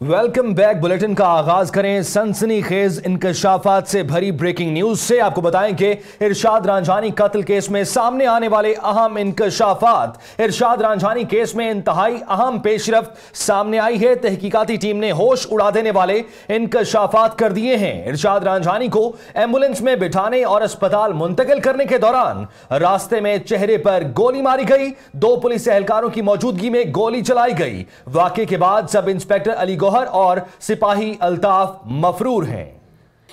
Welcome back. Bulletin का आगाज करें सनसनी खेज इंकशाफात से भरी ब्रेकिंग न्यूज से। आपको बताएं कि इरशाद रांझानी कत्ल केस में सामने आने वाले अहम इंकशाफात। इरशाद रांझानी केस में इंतहाई अहम पेशरफ्त सामने आई है। तहकीकाती टीम ने होश उड़ा देने वाले इंकशाफात कर दिए हैं। इरशाद रांझानी को एम्बुलेंस में बिठाने और अस्पताल मुंतकिल करने के दौरान रास्ते में चेहरे पर गोली मारी गई। 2 पुलिस एहलकारों की मौजूदगी में गोली चलाई गई। वाकये के बाद सब इंस्पेक्टर अली और सिपाही अल्ताफ मफरूर हैं।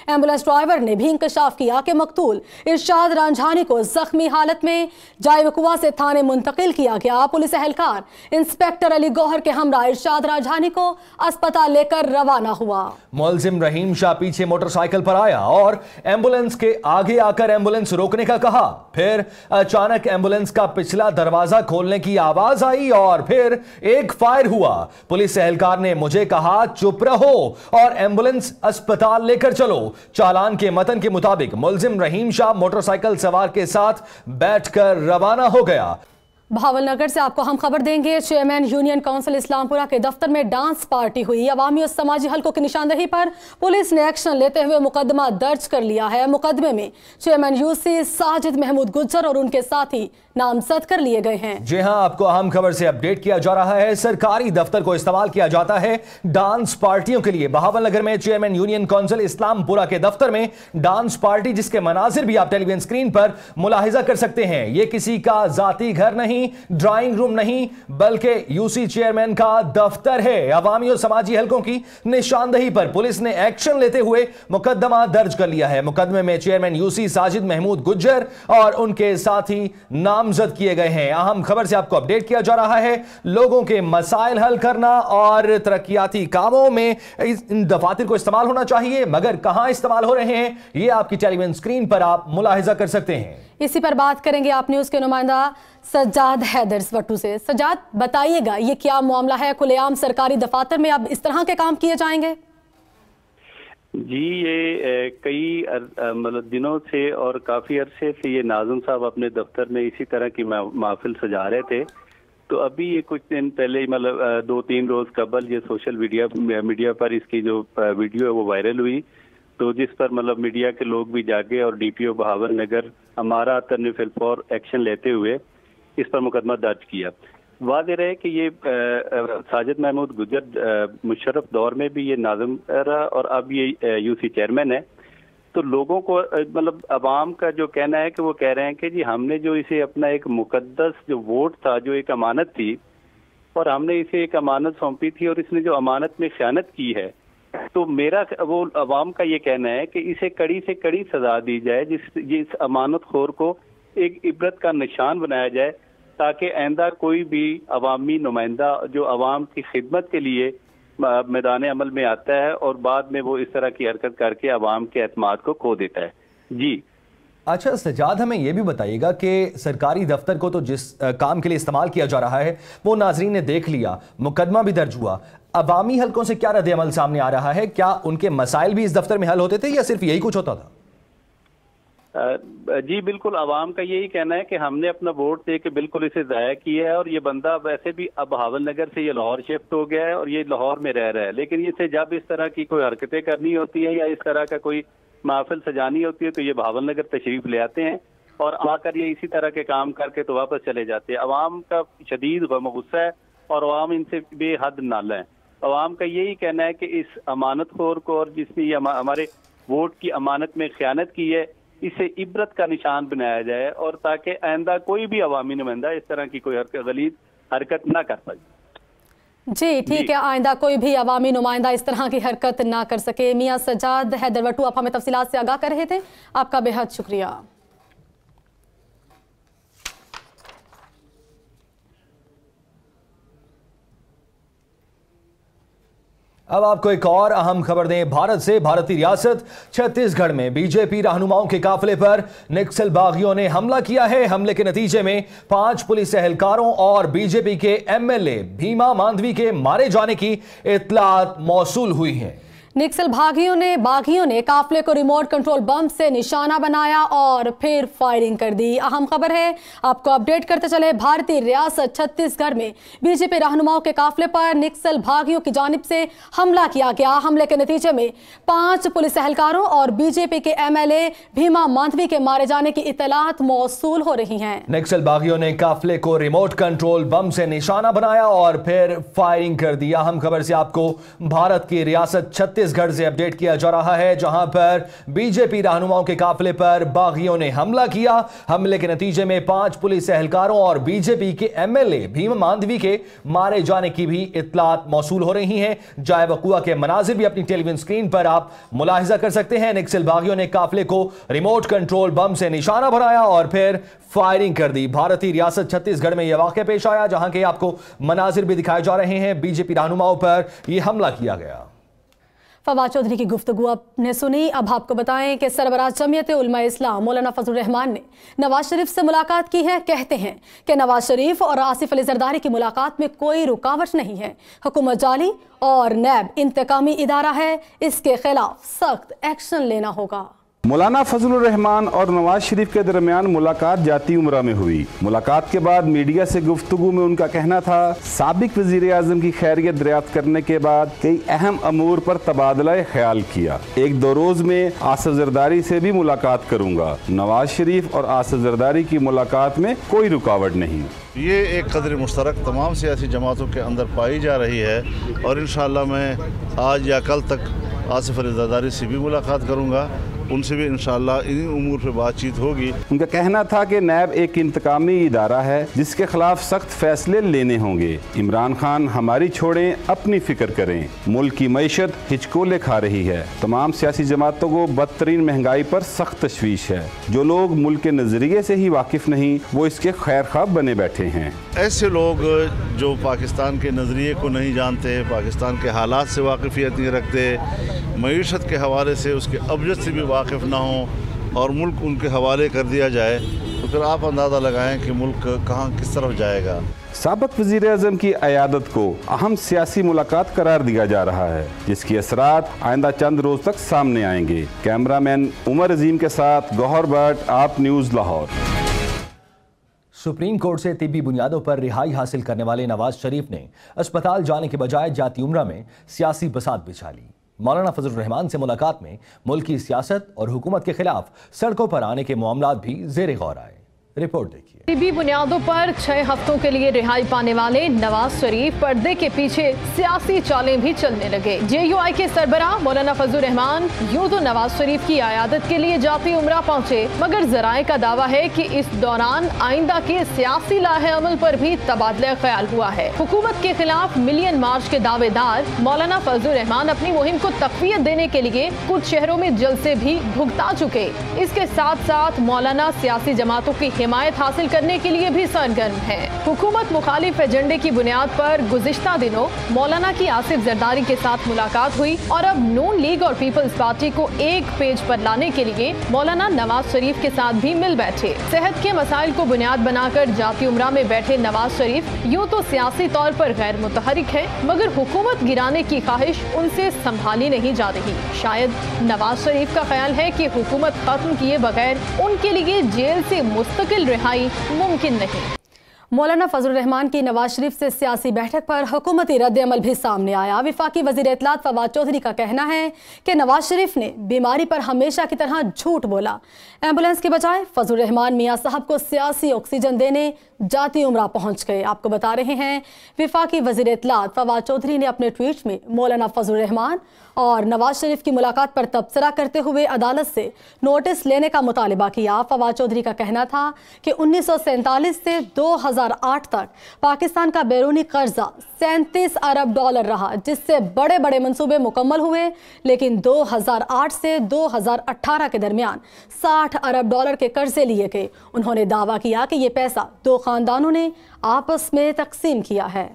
एम्बुलेंस ड्राइवर ने भी इंकशाफ किया कि मकतूल इरशाद रांझानी को जख्मी हालत में जायवकुआ से थाने मुंतकिल किया गया। पुलिस एहलकार इंस्पेक्टर अली गौहर के हमरा इरशाद रांझानी को अस्पताल लेकर रवाना हुआ। मुलजिम रहीम शाह पीछे मोटरसाइकिल पर आया और एम्बुलेंस के आगे आकर एम्बुलेंस रोकने का कहा। फिर अचानक एम्बुलेंस का पिछला दरवाजा खोलने की आवाज आई और फिर एक फायर हुआ। पुलिस एहलकार ने मुझे कहा चुप रहो और एम्बुलेंस अस्पताल लेकर चलो। चालान के मतन के मुताबिक मुलजिम रहीम शाह मोटरसाइकिल सवार के साथ बैठकर रवाना हो गया। भावलनगर से आपको हम खबर देंगे। चेयरमैन यूनियन काउंसिल इस्लामपुरा के दफ्तर में डांस पार्टी हुई। अवामी और समाजी हलकों की निशानदेही पर पुलिस ने एक्शन लेते हुए मुकदमा दर्ज कर लिया है। मुकदमे में चेयरमैन यूसी साजिद महमूद गुज्जर और उनके साथी नामजद कर लिए गए हैं। जी हां, आपको अहम खबर से अपडेट किया जा रहा है। सरकारी दफ्तर को इस्तेमाल किया जाता है डांस पार्टियों के लिए। बहावलनगर में चेयरमैन यूनियन काउंसिल इस्लामपुरा के दफ्तर में डांस पार्टी, जिसके मनाजिर भी आप टेलीविजन स्क्रीन पर मुलाहिजा कर सकते हैं। यह किसी का जाती घर नहीं, ड्राइंग रूम नहीं, बल्कि यूसी चेयरमैन का दफ्तर है। अवामी और समाजी हलकों की निशानदेही पर पुलिस ने एक्शन लेते हुए मुकदमा दर्ज कर लिया है। मुकदमे में चेयरमैन यूसी साजिद महमूद गुज्जर और उनके साथी नामजद किए गए हैं। अहम खबर से आपको अपडेट किया जा रहा है। लोगों के मसाइल हल करना और तरक्याती कामों में इन दफातर को इस्तेमाल होना चाहिए, मगर कहां इस्तेमाल हो रहे हैं ये आपकी टेलीविजन स्क्रीन पर आप मुलाहिजा कर सकते हैं। इसी पर बात करेंगे आप न्यूज के नुमाइंदा सज्जाद हैदर वट्टू से। सज्जाद, बताइएगा ये क्या मामला है? खुलेआम सरकारी दफातर में अब इस तरह के काम किए जाएंगे? जी, ये कई मतलब दिनों से और काफ़ी अरसे से ये नाज़िम साहब अपने दफ्तर में इसी तरह की महफिल सजा रहे थे। तो अभी ये कुछ दिन पहले मतलब 2-3 रोज़ कबल ये सोशल मीडिया पर इसकी जो वीडियो है वो वायरल हुई, तो जिस पर मतलब मीडिया के लोग भी जागे और डीपीओ बहावलनगर हमारा तरनीफिलफौर एक्शन लेते हुए इस पर मुकदमा दर्ज किया। वाज़ेह रहे कि ये साजिद महमूद गुज्जर मुशर्रफ दौर में भी ये नाज़िम रहा और अब ये यूसी चेयरमैन है। तो लोगों को मतलब अवाम का जो कहना है कि वो कह रहे हैं कि जी हमने जो इसे अपना एक मुकद्दस जो वोट था, जो एक अमानत थी, और हमने इसे एक अमानत सौंपी थी और इसने जो अमानत में ख़यानत की है, तो मेरा वो अवाम का ये कहना है कि इसे कड़ी से कड़ी सजा दी जाए, जिस अमानत खोर को एक इबरत का निशान बनाया जाए, ताकि आइंदा कोई भी अवामी नुमाइंदा जो अवाम की खिदमत के लिए मैदान अमल में आता है और बाद में वो इस तरह की हरकत करके अवाम के एतमाद को खो देता है। जी अच्छा सजाद, हमें यह भी बताइएगा कि सरकारी दफ्तर को तो जिस काम के लिए इस्तेमाल किया जा रहा है वो नाजरीन ने देख लिया, मुकदमा भी दर्ज हुआ। अवामी हलकों से क्या रद्द अमल सामने आ रहा है? क्या उनके मसाइल भी इस दफ्तर में हल होते थे या सिर्फ यही कुछ होता था? जी बिल्कुल, अवाम का यही कहना है कि हमने अपना वोट दे के बिल्कुल इसे ज़ाया किया है और ये बंदा वैसे भी अब बहावलनगर से ये लाहौर शिफ्ट हो गया है और ये लाहौर में रह रहा है, लेकिन इसे जब इस तरह की कोई हरकतें करनी होती है या इस तरह का कोई महफिल सजानी होती है तो ये बहावलनगर तशरीफ ले आते हैं और आकर ये इसी तरह के काम करके तो वापस चले जाते हैं। अवाम का शदीद गुस्सा है और अवाम इनसे बेहद नाला है। अवाम का यही कहना है कि इस अमानत खोर को और जिसने हमारे वोट की अमानत में खयानत की है, इसे इबरत का निशान बनाया जाए और ताकि आइंदा कोई भी अवामी नुमाइंदा इस तरह की कोई गलीज हरकत ना कर पाए। जी ठीक है, आइंदा कोई भी अवामी नुमाइंदा इस तरह की हरकत ना कर सके। मियां सज्जाद हैदर वट्टू आप हमें तफसीलात से आगाह कर रहे थे, आपका बेहद शुक्रिया। अब आपको एक और अहम खबर दें भारत से। भारतीय रियासत छत्तीसगढ़ में बीजेपी रहनुमाओं के काफिले पर नक्सल बागियों ने हमला किया है। हमले के नतीजे में 5 पुलिस एहलकारों और बीजेपी के एमएलए भीमा मांडवी के मारे जाने की इत्तलात मौसूल हुई है। नक्सल बागियों ने काफले को रिमोट कंट्रोल बम से निशाना बनाया और फिर फायरिंग कर दी। अहम खबर है, आपको अपडेट करते चले। भारतीय रियासत छत्तीसगढ़ में बीजेपी रहनुमाओं के काफले पर नक्सल भागियों की जानिब से हमला किया गया। हमले के नतीजे में 5 पुलिस एहलकारों और बीजेपी के एमएलए भीमा मांधवी के मारे जाने की इत्तलात मौसूल हो रही हैं। नक्सल बागियों ने काफले को रिमोट कंट्रोल बम से निशाना बनाया और फिर फायरिंग कर दी। अहम खबर से आपको भारत की रियासत छत्तीसगढ़ से अपडेट किया जा रहा है, जहां पर बीजेपी रहनुमाओं के काफले पर बागियों ने हमला किया। हमले के नतीजे में 5 पुलिस एहलकारों और बीजेपी के एमएलए भीमा मांधवी के मारे जाने की भी इत्तलात मौसूल हो रही हैं। जाए वकुआ के मनाजिर भी अपनी टेलीविजन स्क्रीन पर आप मुलाहिजा कर सकते हैं। नक्सल बागियों ने काफले को रिमोट कंट्रोल बम से निशाना बनाया और फिर फायरिंग कर दी। भारतीय रियासत छत्तीसगढ़ में यह वाकया पेश आया, जहां के आपको मनाजिर भी दिखाए जा रहे हैं। बीजेपी रहनुमाओं पर यह हमला किया गया। फवाद चौधरी की गुफ्तगू आपने सुनी। अब आपको बताएं कि सरबराह जमीयत उलमा इस्लाम मौलाना फजलुर रहमान ने नवाज शरीफ से मुलाकात की है। कहते हैं कि नवाज शरीफ और आसिफ अली जरदारी की मुलाकात में कोई रुकावट नहीं है। हुकूमत जाली और नैब इंतकामी इदारा है, इसके खिलाफ सख्त एक्शन लेना होगा। मौलाना फजलुर रहमान और नवाज शरीफ के दरमियान मुलाकात जाती उम्रा में हुई। मुलाकात के बाद मीडिया से गुफ्तगू में उनका कहना था, साबिक वजीर आजम की खैरियत दरियाफ्त करने के बाद कई अहम अमूर पर तबादला ख्याल किया। 1-2 रोज में आसिफ जरदारी से भी मुलाकात करूंगा। नवाज शरीफ और आसिफ जरदारी की मुलाकात में कोई रुकावट नहीं। ये एक कदर मुश्तरक तमाम सियासी जमातों के अंदर पाई जा रही है और इंशाअल्लाह मैं आज या कल तक आसिफ अली जरदारी से भी मुलाकात करूंगा। उनसे भी इंशाअल्लाह इन उमूर पर बातचीत होगी। उनका कहना था कि नैब एक इंतकामी इदारा है जिसके खिलाफ सख्त फैसले लेने होंगे। इमरान खान हमारी छोड़ें, अपनी फिक्र करें। मुल्क की मईशत हिचकोले खा रही है। तमाम सियासी जमातों को बदतरीन महंगाई पर सख्त तशवीश है। जो लोग मुल्क के नजरिए से ही वाकिफ नहीं, वो इसके खैर ख्वाह बने बैठे हैं। ऐसे लोग जो पाकिस्तान के नज़रिए को नहीं जानते, पाकिस्तान के हालात से वाकिफियत नहीं रखते, मईशत के हवाले से उसके अबजद से भी वाकिफ ना हो और मुल्क उनके हवाले कर दिया जाए, तो फिर आप अंदाज़ा लगाएं कि मुल्क कहाँ किस तरफ जाएगा। साबिक वज़ीर आज़म की अयादत को अहम सियासी मुलाकात करार दिया जा रहा है, जिसकी असरात आइंदा चंद रोज तक सामने आएंगे। कैमरामैन उमर अजीम के साथ गौहर भट्ट, आप न्यूज़ लाहौर। सुप्रीम कोर्ट से तिब्बी बुनियादों पर रिहाई हासिल करने वाले नवाज शरीफ ने अस्पताल जाने के बजाय जाती उम्रा में सियासी बसात बिछा ली। मौलाना फजलुर रहमान से मुलाकात में मुल्क की सियासत और हुकूमत के खिलाफ सड़कों पर आने के मामलात भी जेर गौर आए। रिपोर्ट देखिए। तिब्बी बुनियादों पर 6 हफ्तों के लिए रिहाई पाने वाले नवाज शरीफ पर्दे के पीछे सियासी चालें भी चलने लगे। जेयूआई के सरबराह मौलाना फजलुर रहमान यूं तो नवाज शरीफ की आयादत के लिए जाती उम्रा पहुंचे, मगर जराए का दावा है कि इस दौरान आइंदा के सियासी लाहे अमल पर भी तबादला ख्याल हुआ है। हुकूमत के खिलाफ मिलियन मार्च के दावेदार मौलाना फजलुर रहमान अपनी मुहिम को तक़वियत देने के लिए कुछ शहरों में जलसे भी भुगता चुके। इसके साथ साथ मौलाना सियासी जमातों की हिमायत हासिल करने के लिए भी सरगर्म है। हुकूमत मुखालिफ एजेंडे की बुनियाद पर गुज़िश्ता दिनों मौलाना की आसिफ जरदारी के साथ मुलाकात हुई और अब नून लीग और पीपल्स पार्टी को एक पेज पर लाने के लिए मौलाना नवाज शरीफ के साथ भी मिल बैठे। सेहत के मसाइल को बुनियाद बनाकर जाती उम्रा में बैठे नवाज शरीफ यूं तो सियासी तौर पर गैर मुतहरिक है, मगर हुकूमत गिराने की ख्वाहिश उनसे संभाली नहीं जा रही। शायद नवाज शरीफ का ख्याल है कि हुकूमत खत्म किए बगैर उनके लिए जेल से मुस्तकिल रिहाई मुमकिन नहीं। मौलाना फजलुर रहमान की नवाज शरीफ से सियासी बैठक पर हुकूमती रद्द अमल भी सामने आया। विफाकी वजीर इत्तलात फवाद चौधरी का कहना है कि नवाज शरीफ ने बीमारी पर हमेशा की तरह झूठ बोला। एम्बुलेंस के बजाय फजलुर रहमान मियां साहब को सियासी ऑक्सीजन देने जाती उम्रा पहुंच गए। आपको बता रहे हैं, विफाकी वजीर इत्तलात फवाद चौधरी ने अपने ट्वीट में मौलाना फजलुर रहमान और नवाज शरीफ की मुलाकात पर तबसरा करते हुए अदालत से नोटिस लेने का मुतालिबा किया। फवाद चौधरी का कहना था कि 1947 से 2008 तक पाकिस्तान का बैरूनी कर्जा 37 अरब डॉलर रहा, जिससे बड़े बड़े मंसूबे मुकम्मल हुए, लेकिन 2008 से 2018 के दरमियान 60 अरब डॉलर के कर्जे लिए गए। उन्होंने दावा किया कि ये पैसा 2 खानदानों ने आपस में तकसीम किया है।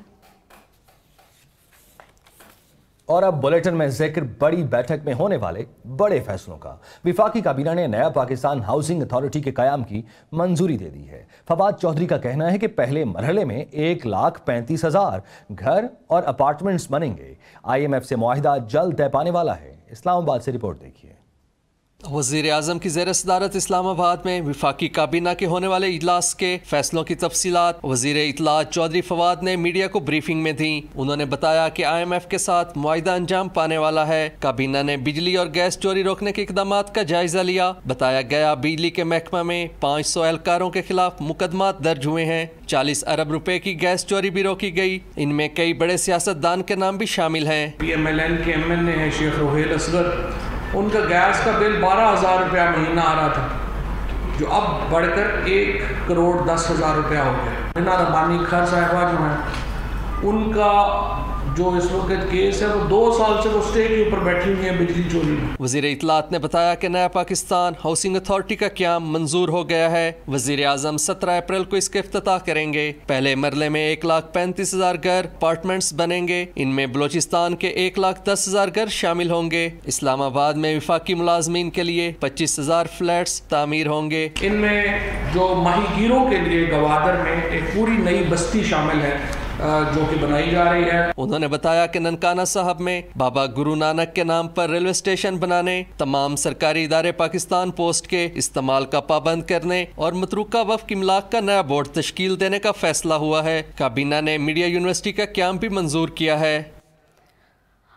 और अब बुलेटिन में जिक्र बड़ी बैठक में होने वाले बड़े फैसलों का। विफाकी काबीना ने नया पाकिस्तान हाउसिंग अथॉरिटी के कयाम की मंजूरी दे दी है। फवाद चौधरी का कहना है कि पहले मरहले में 1,35,000 घर और अपार्टमेंट्स बनेंगे। IMF से मुआहिदा जल्द तय पाने वाला है। اسلام آباد سے رپورٹ دیکھیے۔ وزیر اعظم کی زیر صدارت اسلام آباد میں وفاقی کابینہ کے ہونے والے اجلاس کے فیصلوں کی تفصیلات وزیر اطلاعات چودھری فواد نے میڈیا کو بریفنگ میں دیں۔ انہوں نے بتایا کہ IMF کے ساتھ معاہدہ انجام پانے والا ہے۔ کابینہ نے بجلی اور گیس چوری روکنے کے اقدامات کا جائزہ لیا۔ بتایا گیا بجلی کے محکمہ میں 500 اہلکاروں کے خلاف مقدمات درج ہوئے ہیں۔ 40 ارب روپے کی گیس چوری بھی روکی گئی۔ ان میں کئی بڑے سیاستدان کے نام بھی شامل ہیں۔ PMLN کے MLA ہیں شیخ روحیل اصغر، ان کا گیس کا بل 12,000 روپیہ مہینہ آ رہا تھا، جو اب بڑھ کر 1,10,00,000 روپیہ ہو گیا۔ مینا ربانی خیر صاحبہ جو ہیں، ان کا جو اس وقت کیس ہے وہ 2 سال سے وہ اسٹے کے اوپر بیٹھی ہوئی ہیں بجلی چوری میں۔ وزیر اطلاعات نے بتایا کہ نیا پاکستان ہاؤسنگ اتھارٹی کا قیام منظور ہو گیا ہے۔ وزیر اعظم 17 اپریل کو اس کا افتتاح کریں گے۔ پہلے مرلے میں 1,35,000 گھر اپارٹمنٹس بنیں گے۔ ان میں بلوچستان کے 1,10,000 گھر شامل ہوں گے۔ اسلام آباد میں وفاقی ملازمین کے لیے 25,000 فلیٹس تعمیر ہوں گے۔ ان میں جو ماہی گیروں کے لیے گوادر میں ایک پوری نئی بستی شامل ہے جو کہ بنائی جا رہی ہے۔ انہوں نے بتایا کہ ننکانہ صاحب میں بابا گرو نانک کے نام پر ریلوے اسٹیشن بنانے، تمام سرکاری ادارے پاکستان پوسٹ کے استعمال کا پابند کرنے اور متروکہ وقف کی املاک کا نیا بورڈ تشکیل دینے کا فیصلہ ہوا ہے۔ کابینہ نے میڈیا یونیورسٹی کا قیام بھی منظور کیا ہے۔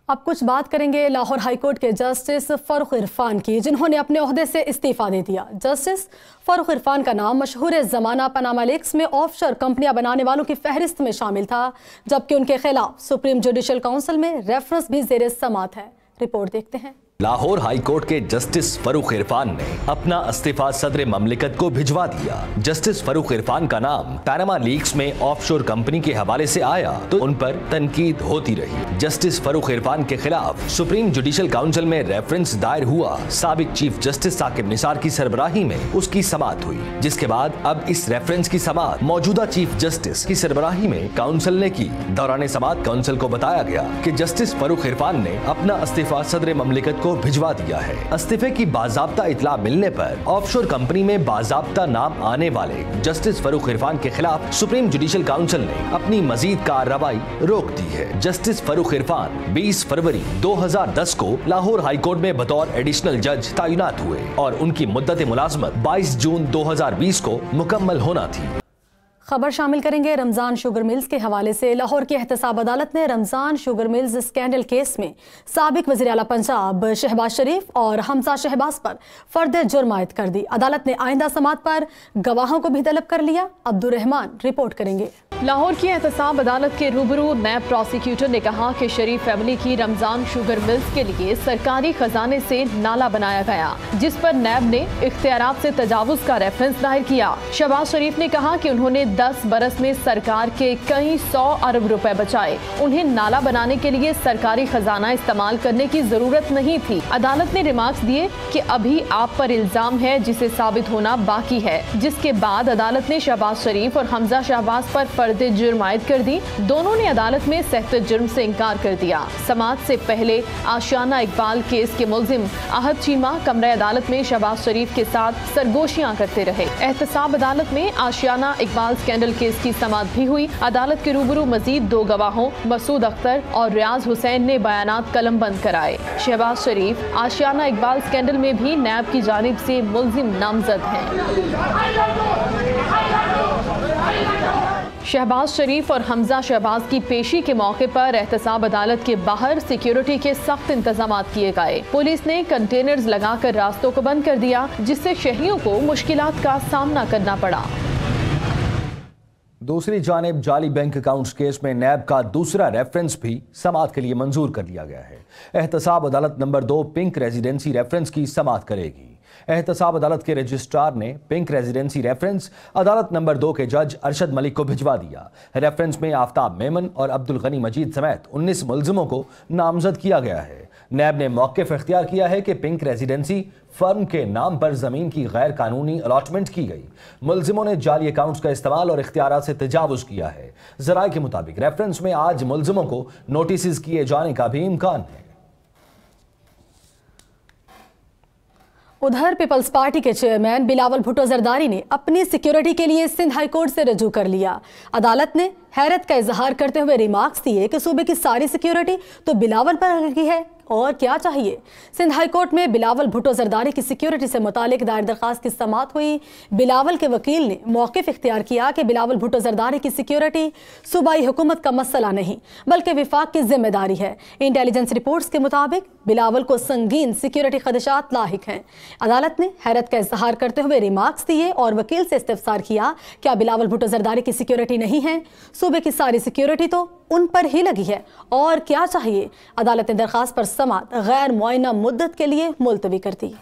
اب کچھ بات کریں گے لاہور ہائی کورٹ کے جسٹس فاروق عرفان کی، جنہوں نے اپنے عہدے سے استعفیٰ دے دیا۔ جسٹس فاروق عرفان کا نام مشہور زمانہ پاناما لیکس میں آف شور کمپنیاں بنانے والوں کی فہرست میں شامل تھا، جبکہ ان کے خلاف سپریم جوڈیشل کونسل میں ریفرنس بھی زیر سماعت ہے۔ رپورٹ دیکھتے ہیں۔ لاہور ہائی کورٹ کے جسٹس فاروق عرفان نے اپنا استعفیٰ صدر مملکت کو بھجوا دیا۔ جسٹس فاروق عرفان کا نام پاناما لیکس میں آف شور کمپنی کے حوالے سے آیا تو ان پر تنقید ہوتی رہی۔ جسٹس فاروق عرفان کے خلاف سپریم جوڈیشل کونسل میں ریفرنس دائر ہوا۔ سابق چیف جسٹس ثاقب نثار کی سربراہی میں اس کی سماعت ہوئی، جس کے بعد اب اس ریفرنس کی سماعت موجودہ چیف جسٹس کی سربراہی میں کونسل نے کی۔ دوران سماعت کونسل کو بتایا گیا کہ جسٹس فاروق عرفان نے اپنا استعفیٰ صدر مملکت کو بھجوا دیا ہے۔ استعفے کی باضابطہ اطلاع ملنے پر آف شور کمپنی میں باضابطہ نام آنے والے جسٹس فاروق عرفان کے خلاف سپریم جوڈیشل کونسل نے اپنی مزید کارروائی روک دی ہے۔ جسٹس فاروق عرفان 20 فروری 2010 کو لاہور ہائی کورٹ میں بطور ایڈیشنل جج تعینات ہوئے اور ان کی مدت ملازمت 22 جون 2020 کو مکمل ہونا تھی۔ خبر شامل کریں گے رمضان شوگر ملز کے حوالے سے۔ لاہور کی احتساب عدالت نے رمضان شوگر ملز اسکینڈل کیس میں سابق وزیر اعلیٰ پنجاب شہباز شریف اور حمزہ شہباز پر فرد جرم عائد کر دی۔ عدالت نے آئندہ سماعت پر گواہوں کو بھی طلب کر لیا۔ عبدالرحمان رپورٹ کریں گے۔ لاہور کی احتساب عدالت کے روبرو نیب پروسیکیوٹر نے کہا کہ شریف فیملی کی رمضان شوگر ملز کے لیے سرکاری خزانے سے نالا بنایا گیا، جس پر نیب نے اختیارات سے تجاوز کا ریفرنس دائر کیا۔ شہباز شریف نے کہا کہ انہوں نے 10 برس میں سرکار کے کئی 100 ارب روپے بچائے، انہیں نالا بنانے کے لیے سرکاری خزانہ استعمال کرنے کی ضرورت نہیں تھی۔ عدالت نے ریمارکس دیے کہ ابھی آپ پر الزام ہے جسے ثابت ہونا باقی ہے، جس کے بعد عدالت نے شہباز شریف اور حمزہ شہباز پر فرد جرم عائد کر دی۔ دونوں نے عدالت میں سخت جرم سے انکار کر دیا۔ سماعت سے پہلے آشیانہ اقبال کیس کے ملزم احد چیمہ کمرہ عدالت میں شہباز شریف کے ساتھ سرگوشیاں کرتے رہے۔ احتساب عدالت میں آشیانہ اقبال اسکینڈل کیس کی سماعت بھی ہوئی۔ عدالت کے روبرو مزید 2 گواہوں مسعود اختر اور ریاض حسین نے بیانات قلم بند کرائے۔ شہباز شریف آشیانہ اقبال اسکینڈل میں بھی نیب کی جانب سے ملزم نامزد ہیں۔ شہباز شریف اور حمزہ شہباز کی پیشی کے موقع پر احتساب عدالت کے باہر سیکیورٹی کے سخت انتظامات کیے گئے۔ پولیس نے کنٹینرز لگا کر راستوں کو بند کر دیا، جس سے شہریوں کو مشکلات کا سامنا کرنا پڑا۔ دوسری جانب جعلی بینک اکاؤنٹس کیس میں نیب کا دوسرا ریفرنس بھی سماعت کے لیے منظور کر لیا گیا ہے۔ احتساب عدالت نمبر 2 پنک ریزیڈنسی ریفرنس کی سماعت کرے گی۔ احتساب عدالت کے رجسٹرار نے پنک ریزیڈنسی ریفرنس عدالت نمبر 2 کے جج ارشد ملک کو بھجوا دیا۔ ریفرنس میں آفتاب میمن اور عبدالغنی مجید سمیت 19 ملزموں کو نامزد کیا گیا ہے۔ نیب نے موقف اختیار کیا ہے کہ پنک ریزیڈنسی فرم کے نام پر زمین کی غیر قانونی الاٹمنٹ کی گئی۔ ملزموں نے جعلی اکاؤنٹس کا استعمال اور اختیارات سے تجاوز کیا ہے۔ ذرائع کے مطابق ریفرنس میں آج ملزموں کو نوٹسز کیے جانے کا بھی امکان ہے۔ ادھر پیپلز پارٹی کے چیئرمین بلاول بھٹو زرداری نے اپنی سیکیورٹی کے لیے سندھ ہائی کورٹ سے رجوع کر لیا۔ عدالت نے حیرت کا اظہار کرتے ہوئے ریمارکس دیے کہ صوبے کی ساری سیکیورٹی تو بلاول پر لگی ہے، और क्या चाहिए। सिंध हाई कोर्ट में बिलावल भुट्टो जरदारी की सिक्योरिटी से मुतालिक दायर दरखास्त की समाअत हुई। बिलावल के वकील ने मौक़िफ़ इख्तियार किया कि बिलावल भुट्टो जरदारी की सिक्योरिटी सूबाई हुकूमत का मसला नहीं बल्कि विफाक की जिम्मेदारी है। इंटेलिजेंस रिपोर्ट्स के मुताबिक बिलावल को संगीन सिक्योरिटी खदशात लाहिक हैं। अदालत ने हैरत का इजहार करते हुए रिमार्क्स दिए और वकील से इस्तिफसार किया, क्या बिलावल भुट्टो जरदारी की सिक्योरिटी नहीं है? सूबे की सारी सिक्योरिटी तो उन पर ही लगी है और क्या चाहिए। अदालत ने दरखास्त पर समाअत गैर मुआयना मुद्दत के लिए मुलतवी कर दी।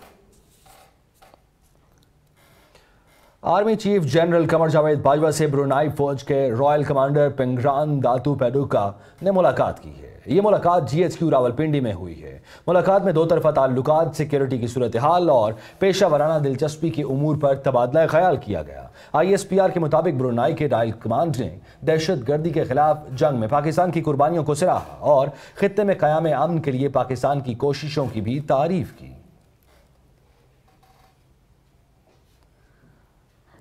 Army chief general Qamar Javed Bajwa से ब्रुनाई फौज के रॉयल कमांडर पिंगरान दातू पेडुका ने मुलाकात की है। ये मुलाकात GHQ रावलपिंडी में हुई है। मुलाकात में दो तरफा ताल्लुकात, सिक्योरिटी की सूरत हाल और पेशा वराना दिलचस्पी के उमूर पर तबादला ख्याल किया गया। ISPR के मुताबिक ब्रुनाई के रॉयल कमांड ने दहशत गर्दी के खिलाफ जंग में पाकिस्तान की कुर्बानियों को सराहा और खित्ते में क़याम अमन के लिए पाकिस्तान की कोशिशों की भी तारीफ की।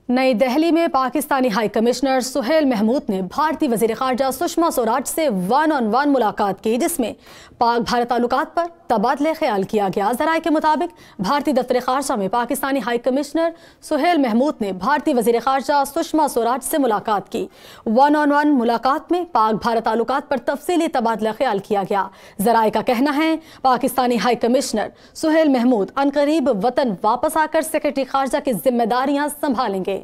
नई दिल्ली में पाकिस्तानी हाई कमिश्नर सुहेल महमूद ने भारतीय वज़ीर ख़ारजा सुषमा स्वराज से 1-on-1 मुलाकात की, जिसमें पाक भारत ताल्लुकात पर तबादले ख्याल किया गया। ज़राए के मुताबिक भारतीय दफ्तर ख़ारजा में पाकिस्तानी हाई कमिश्नर सुहेल महमूद ने भारतीय वज़ीर ख़ारजा सुषमा स्वराज से मुलाकात की। 1-on-1 मुलाकात में पाक भारत ताल्लुकात पर तफसीली तबादला ख्याल किया गया। ज़राए का कहना है पाकिस्तानी हाई कमिश्नर सुहेल महमूद अनकरीब वतन वापस आकर सेक्रेटरी ख़ारजा की जिम्मेदारियां संभालेंगे।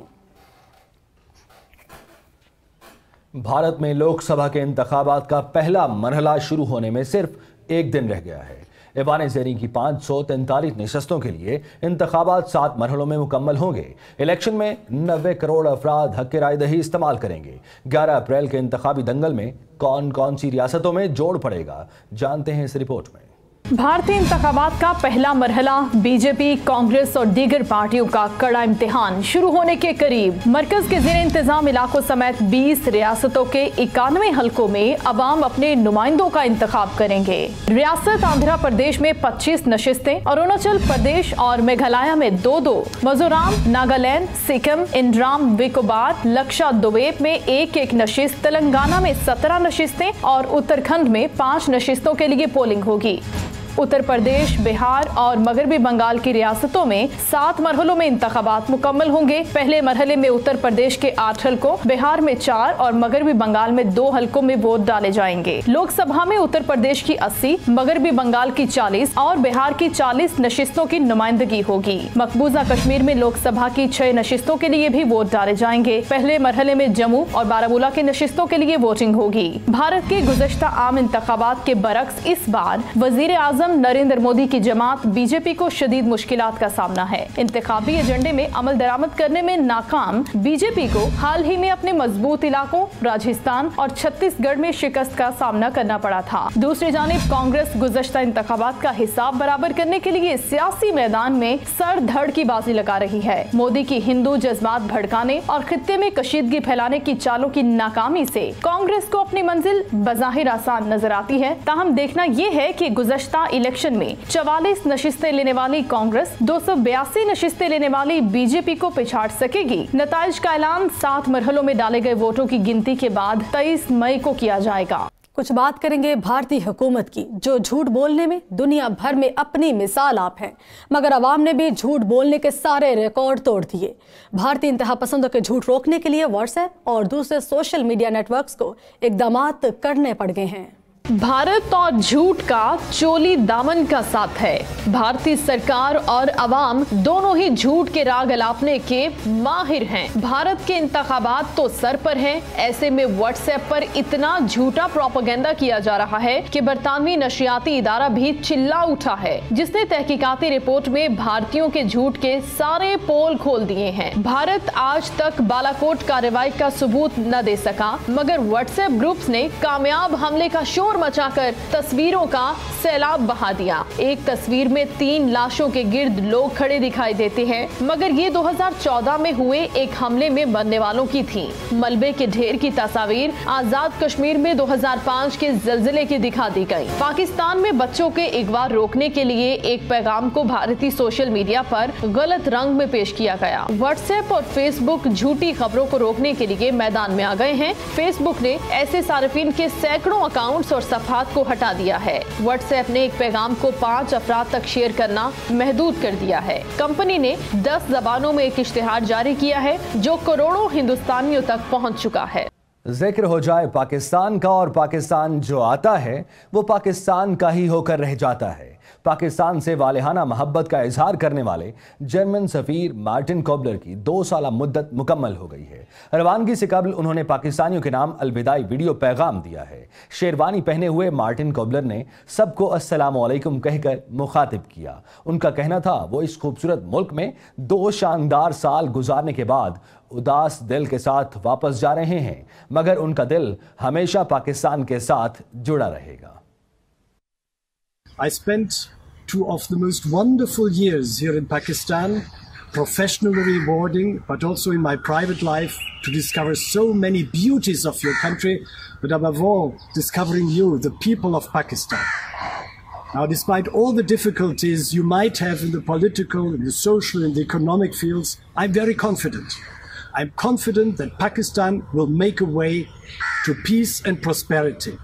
भारत में लोकसभा के इंतखाबात का पहला मरहला शुरू होने में सिर्फ एक दिन रह गया है। ऐवान ज़ेरीं की 543 नशस्तों के लिए इंतखाबात 7 मरहलों में मुकम्मल होंगे। इलेक्शन में 90 करोड़ अफराद हक़ राय दही इस्तेमाल करेंगे। 11 अप्रैल के इंतखाबी दंगल में कौन कौन सी रियासतों में जोड़ पड़ेगा, जानते हैं इस रिपोर्ट में। भारतीय इंतखाबात का पहला मरहला बीजेपी, कांग्रेस और दीगर पार्टियों का कड़ा इम्तिहान शुरू होने के करीब। मरकज के ज़ेरे इंतजाम इलाकों समेत 20 रियासतों के 91 हलकों में अवाम अपने नुमाइंदों का इंतखाब करेंगे। रियासत आंध्र प्रदेश में 25 नशिस्तें, अरुणाचल प्रदेश और मेघालय में 2-2, मिजोरम, नागालैंड, सिक्किम, इंडराम निकोबार, लक्षद्वीप में 1-1 नशिस्त, तेलंगाना में 17 नशिस्तें और उत्तराखंड में 5 नशिस्तों के लिए पोलिंग होगी। उत्तर प्रदेश, बिहार और मगरबी बंगाल की रियासतों में 7 मरहलों में इंतखाबात मुकम्मल होंगे। पहले मरहले में उत्तर प्रदेश के 8 हलकों, बिहार में 4 और मगरबी बंगाल में 2 हलकों में वोट डाले जाएंगे। लोकसभा में उत्तर प्रदेश की 80, मगरबी बंगाल की 40 और बिहार की 40 नशिस्तों की नुमाइंदगी होगी। मकबूजा कश्मीर में लोकसभा की 6 नशिस्तों के लिए भी वोट डाले जाएंगे। पहले मरहले में जम्मू और बारामूला की नशिस्तों के लिए वोटिंग होगी। भारत के गुज़श्ता आम इंतखाबात के बरक्स इस बार वज़ीर आज़म नरेंद्र मोदी की जमात बीजेपी को शदीद मुश्किलात का सामना है। इंतखाबी एजेंडे में अमल दरामद करने में नाकाम बीजेपी को हाल ही में अपने मजबूत इलाकों राजस्थान और छत्तीसगढ़ में शिकस्त का सामना करना पड़ा था। दूसरी जानिब कांग्रेस गुज़श्ता इंतखाबात का हिसाब बराबर करने के लिए सियासी मैदान में सर धड़ की बाजी लगा रही है। मोदी की हिंदू जज्बात भड़काने और खित्ते में कशीदगी फैलाने की चालों की नाकामी से कांग्रेस को अपनी मंजिल बज़ाहिर आसान नजर आती है। ताहम देखना यह है कि गुज़श्ता इलेक्शन में 44 नशिस्तें लेने वाली कांग्रेस 282 नशिस्तें लेने वाली बीजेपी को पिछाड़ सकेगी। नताइज का ऐलान 7 मरहलों में डाले गए वोटों की गिनती के बाद 23 मई को किया जाएगा। कुछ बात करेंगे भारतीय हुकूमत की, जो झूठ बोलने में दुनिया भर में अपनी मिसाल आप है, मगर अवाम ने भी झूठ बोलने के सारे रिकॉर्ड तोड़ दिए। भारतीय इंतहा पसंदों के झूठ रोकने के लिए व्हाट्सएप और दूसरे सोशल मीडिया नेटवर्क्स को इक़दामात करने पड़ गए हैं। भारत और झूठ का चोली दामन का साथ है। भारतीय सरकार और अवाम दोनों ही झूठ के राग अलापने के माहिर हैं। भारत के इंतखाबात तो सर पर हैं, ऐसे में व्हाट्सएप पर इतना झूठा प्रोपेगेंडा किया जा रहा है कि बरतानवी नशियाती इदारा भी चिल्ला उठा है, जिसने तहकीकाती रिपोर्ट में भारतीयों के झूठ के सारे पोल खोल दिए हैं। भारत आज तक बालाकोट कार्रवाई का सबूत न दे सका, मगर व्हाट्सएप ग्रुप्स ने कामयाब हमले का शोर मचाकर तस्वीरों का सैलाब बहा दिया। एक तस्वीर में 3 लाशों के गिर्द लोग खड़े दिखाई देते हैं, मगर ये 2014 में हुए एक हमले में मरने वालों की थी। मलबे के ढेर की तस्वीर आजाद कश्मीर में 2005 के ज़लज़ले की दिखा दी गई। पाकिस्तान में बच्चों के अगवा रोकने के लिए एक पैगाम को भारतीय सोशल मीडिया पर गलत रंग में पेश किया गया। व्हाट्सएप और फेसबुक झूठी खबरों को रोकने के लिए मैदान में आ गए हैं। फेसबुक ने ऐसे सार्फिन के सैकड़ों अकाउंट्स और और सफ़हात को हटा दिया है। व्हाट्सएप ने एक पैगाम को 5 अफराद तक शेयर करना महदूद कर दिया है। कंपनी ने 10 ज़बानों में एक इश्तिहार जारी किया है जो करोड़ों हिंदुस्तानियों तक पहुंच चुका है। जिक्र हो जाए पाकिस्तान का, और पाकिस्तान जो आता है वो पाकिस्तान का ही होकर रह जाता है। पाकिस्तान से वालेहाना मोहब्बत का इजहार करने वाले जर्मन सफीर मार्टिन कोबलर की 2 साला मुद्दत मुकम्मल हो गई है। रवानगी से कबल उन्होंने पाकिस्तानियों के नाम अलविदाई वीडियो पैगाम दिया है। शेरवानी पहने हुए मार्टिन कोबलर ने सबको अस्सलामु अलैकुम कहकर मुखातिब किया। उनका कहना था वो इस खूबसूरत मुल्क में 2 शानदार साल गुजारने के बाद उदास दिल के साथ वापस जा रहे हैं, मगर उनका दिल हमेशा पाकिस्तान के साथ जुड़ा रहेगा। I spent 2 of the most wonderful years here in Pakistan, professionally rewarding, but also in my private life to discover so many beauties of your country, but above all, discovering you, the people of Pakistan. Now, despite all the difficulties you might have in the political, in the social, in the economic fields, I'm very confident. I'm confident that Pakistan will make a way to peace and prosperity.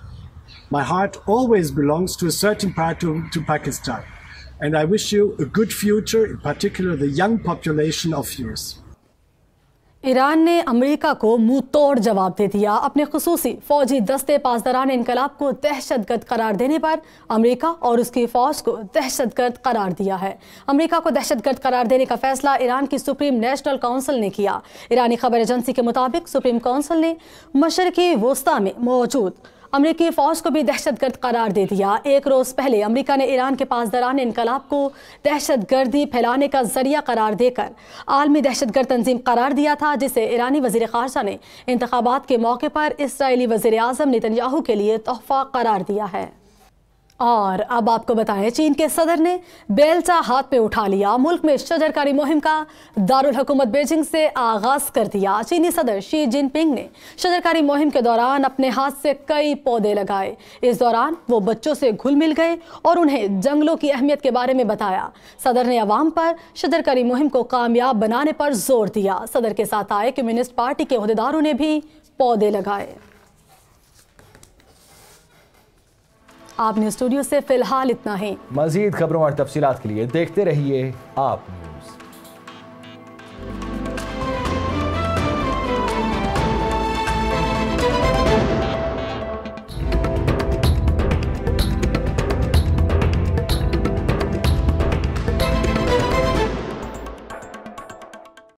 My heart always belongs to a certain part to Pakistan. And I wish you a good future, in particular the young population of yours. Iran ने America को मुंह तोड़ जवाब दे दिया। अपने खुसूसी फौजी दस्ते पासदारान इनकलाब को दहशतगर्द करार देने पर अमेरिका और उसकी फौज को दहशतगर्द करार दिया है। अमेरिका को दहशतगर्द करार देने का फैसला ईरान की सुप्रीम नेशनल काउंसिल ने किया। ईरानी खबर एजेंसी के मुताबिक सुप्रीम काउंसिल ने मशरकी वस्ता में मौजूद अमेरिकी फौज को भी दहशतगर्द करार दे दिया। एक रोज पहले अमेरिका ने ईरान के पासदारान इनकलाब को दहशतगर्दी फैलाने का जरिया करार देकर आलमी दहशतगर्द तंजीम करार दिया था, जिसे ईरानी वजीर खारजा ने इंतखाबात के मौके पर इसराइली वजीर आज़म नेतन्याहू के लिए तोहफा करार दिया है। और अब आपको बताएं, चीन के सदर ने बेलचा हाथ में उठा लिया। मुल्क में शजरकारी मुहिम का दारुल हुकूमत बीजिंग से आगाज कर दिया। चीनी सदर शी जिनपिंग ने शजरकारी मुहिम के दौरान अपने हाथ से कई पौधे लगाए। इस दौरान वो बच्चों से घुल मिल गए और उन्हें जंगलों की अहमियत के बारे में बताया। सदर ने अवाम पर शजरकारी मुहिम को कामयाब बनाने पर जोर दिया। सदर के साथ आए कम्युनिस्ट पार्टी के ओहदेदारों ने भी पौधे लगाए। आप न्यूज़ स्टूडियो से फिलहाल इतना ही। मजीद खबरों और तफसीलात के लिए देखते रहिए आप न्यूज़।